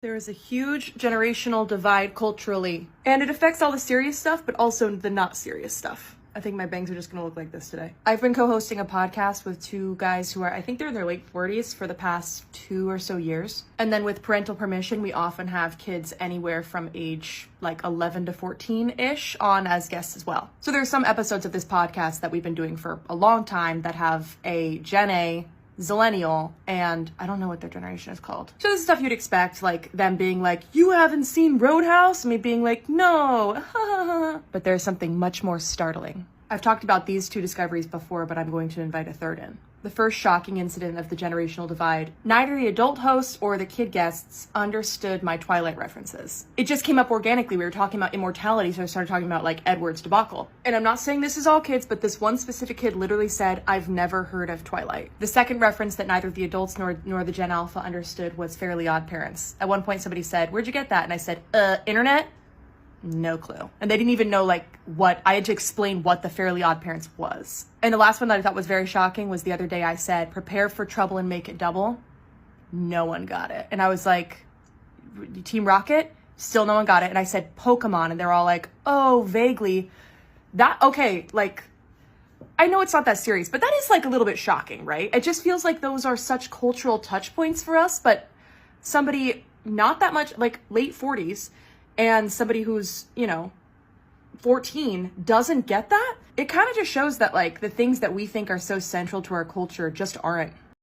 There is a huge generational divide culturally, and it affects all the serious stuff, but also the not serious stuff. I think my bangs are just gonna look like this today. I've been co-hosting a podcast with two guys who are, I think they're in their late 40s for the past 2 or so years. And then with parental permission, we often have kids anywhere from age like 11 to 14-ish on as guests as well. So there's some episodes of this podcast that we've been doing for a long time that have a Gen A, Zillennial, and I don't know what their generation is called. So this is stuff you'd expect, like them being like, you haven't seen Roadhouse? And me being like, no. But there's something much more startling. I've talked about these two discoveries before, but I'm going to invite a third in. The first shocking incident of the generational divide. Neither the adult host or the kid guests understood my Twilight references. It just came up organically. We were talking about immortality, so I started talking about like Edward's debacle. And I'm not saying this is all kids, but this one specific kid literally said, I've never heard of Twilight. The second reference that neither the adults nor the Gen Alpha understood was Fairly Odd Parents. At one point somebody said, where'd you get that? And I said, internet? No clue. And they didn't even know like what, I had to explain what the Fairly Odd Parents was. And the last one that I thought was very shocking was the other day I said, prepare for trouble and make it double. No one got it. And I was like, Team Rocket? Still no one got it. And I said Pokemon, and they're all like, oh, vaguely. Okay, like, I know it's not that serious, but that is like a little bit shocking, right? It just feels like those are such cultural touch points for us, but somebody not that much, like late 40s, and somebody who's, 14 doesn't get that, it kind of just shows that like the things that we think are so central to our culture just aren't.